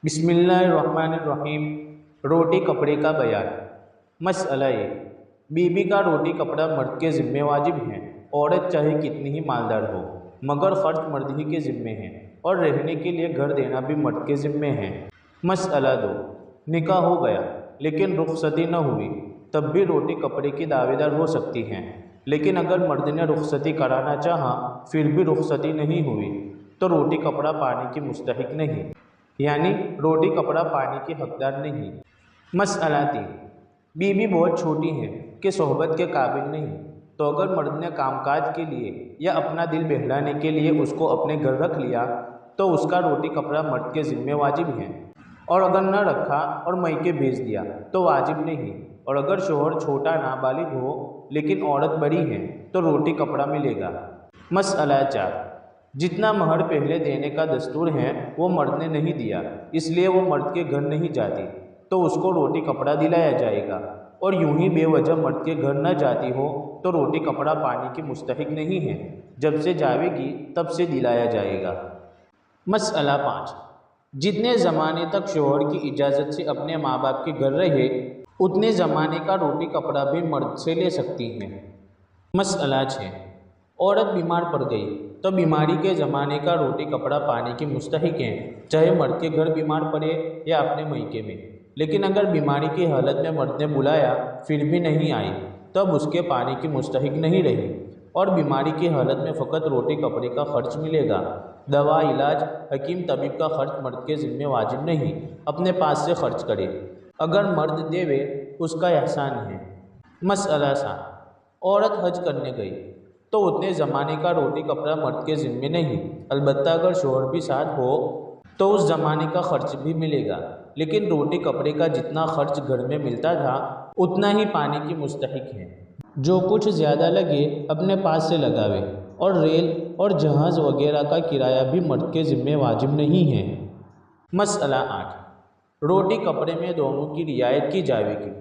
بسم اللہ الرحمن الرحیم۔ روٹی کپڑے کا بیان۔ مسئلہ ایک، بیوی کا روٹی کپڑا مرد کے ذمہ واجب ہے۔ عورت چاہے کتنی ہی مالدار ہو مگر خرچ مرد ہی کے ذمہ ہے اور رہنے کے لیے گھر دینا بھی مرد کے ذمہ ہے۔ مسئلہ دو، نکاح ہو گیا لیکن رخصتی نہ ہوئی تب بھی روٹی کپڑے کی دعوے دار ہو سکتی ہیں، لیکن اگر مرد نے رخصتی کرانا چاہا پھر بھی رخصتی نہیں ہوئی تو روٹی کپڑا پانے کی مستحق نہیں، یعنی روٹی کپڑا پانے کی حقدار نہیں۔ مسئلہ تین، بیوی بہت چھوٹی ہے کہ صحبت کے قابل نہیں تو اگر مرد نے کام کاج کے لیے یا اپنا دل بہلانے کے لیے اس کو اپنے گھر رکھ لیا تو اس کا روٹی کپڑا مرد کے ذمہ واجب ہے، اور اگر نہ رکھا اور میکے بھیج دیا تو واجب نہیں، اور اگر شوہر چھوٹا نابالغ ہو لیکن عورت بڑی ہے تو روٹی کپڑا ملے گا۔ مسئلہ چار، جتنا مہر پہلے دینے کا دستور ہے وہ مرد نے نہیں دیا اس لیے وہ مرد کے گھر نہیں جاتی تو اس کو روٹی کپڑا دلایا جائے گا، اور یوں ہی بے وجہ مرد کے گھر نہ جاتی ہو تو روٹی کپڑا پانے کی مستحق نہیں ہے، جب سے جاوے گی تب سے دلایا جائے گا۔ مسئلہ پانچ، جتنے زمانے تک شوہر کی اجازت سے اپنے ماں باپ کے گھر رہے اتنے زمانے کا روٹی کپڑا بھی مرد سے لے سکتی ہیں۔ مسئلہ چھ، عورت بیمار پڑ گئی تو بیماری کے زمانے کا روٹی کپڑا پانے کی مستحق ہے، چاہے مرد کے گھر بیمار پڑے یا اپنے میکے میں، لیکن اگر بیماری کی حالت میں مرد نے بلایا پھر بھی نہیں آئی تب اس کے پانے کی مستحق نہیں رہی، اور بیماری کی حالت میں فقط روٹی کپڑے کا خرچ ملے گا۔ دوا علاج حکیم طبیب کا خرچ مرد کے ذمہ واجب نہیں، اپنے پاس سے خرچ کرے، اگر مرد دیوے اس کا احسان ہے۔ مسئلہ سات، عورت حج کرنے گئی تو اتنے زمانے کا روٹی کپڑا مرد کے ذمہ نہیں، البتہ اگر شوہر بھی ساتھ ہو تو اس زمانے کا خرچ بھی ملے گا، لیکن روٹی کپڑے کا جتنا خرچ گھر میں ملتا تھا اتنا ہی پانے کی مستحق ہے۔ جو کچھ زیادہ لگے اپنے پاس سے لگاوے، اور ریل اور جہاز وغیرہ کا کرایہ بھی مرد کے ذمہ واجب نہیں ہے۔ مسئلہ آٹھ، روٹی کپڑے میں دونوں کی رعایت کی جائے گی۔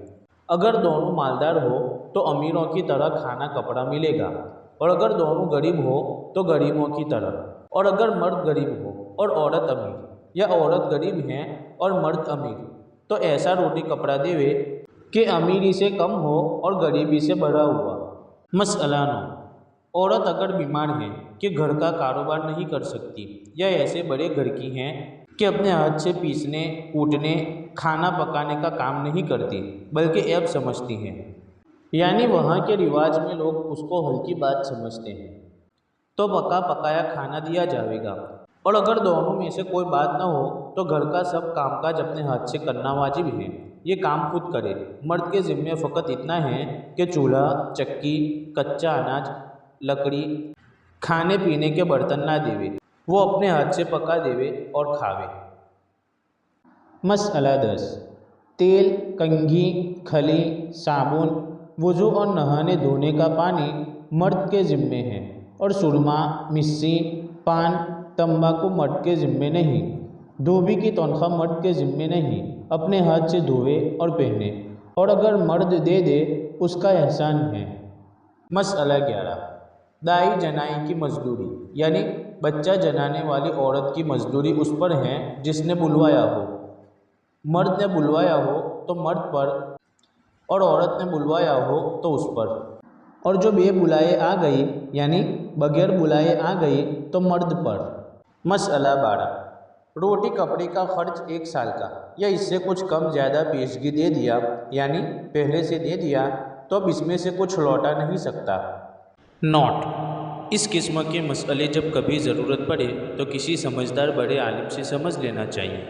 اگر دونوں مالدار ہو تو امیروں کی طرح کھانا کپڑا ملے گا، اور اگر دونوں غریب ہو تو غریبوں کی طرح، اور اگر مرد غریب ہو اور عورت امیر، یا عورت غریب ہے اور مرد امیر، تو ایسا روٹی کپڑا دیوے کہ امیری سے کم ہو اور غریبی سے بڑھا ہوا۔ مسئلہ نو، عورت اگر بیمار ہے کہ گھر کا کاروبار نہیں کر سکتی یا ایسے بڑے گھر کی ہیں کہ اپنے ہاتھ سے پیسنے کوٹنے کھانا پکانے کا کام نہیں کرتی بلکہ عیب سمجھتی ہیں، یعنی وہاں کے رواج میں لوگ اس کو ہلکی بات سمجھتے ہیں، تو پکا پکایا کھانا دیا جائے گا، اور اگر دونوں میں سے کوئی بات نہ ہو تو گھر کا سب کام کاج اپنے ہاتھ سے کرنا واجب ہے، یہ کام خود کرے، مرد کے ذمہ فقط اتنا ہے کہ چولہا، چکی، کچا اناج، لکڑی، کھانے پینے کے برتن نہ دیوے، وہ اپنے ہاتھ سے پکا دیوے اور کھاوے۔ مسئلہ 10، تیل، کنگھی، کھلی، صابن، وضو اور نہانے دھونے کا پانی مرد کے ذمہ ہے، اور سرما، مسی، پان، تمباکو مرد کے ذمہ نہیں، دھوبی کی تنخواہ مرد کے ذمہ نہیں، اپنے ہاتھ سے دھوئے اور پہنے، اور اگر مرد دے دے اس کا احسان ہے۔ مسئلہ 11، دائی جنائی کی مزدوری، یعنی بچہ جنانے والی عورت کی مزدوری اس پر ہے جس نے بلوایا ہو، مرد نے بلوایا ہو تو مرد پر، اور عورت نے بلوایا ہو تو اس پر، اور جو بے بلائے آ گئی یعنی بغیر بلائے آ گئی تو مرد پر۔ مسئلہ 12، روٹی کپڑے کا خرچ 1 سال کا یا اس سے کچھ کم زیادہ پیشگی دے دیا، یعنی پہلے سے دے دیا تو اب اس میں سے کچھ لوٹا نہیں سکتا۔ نوٹ: اس قسم کے مسئلے جب کبھی ضرورت پڑے تو کسی سمجھدار بڑے عالم سے سمجھ لینا چاہیے۔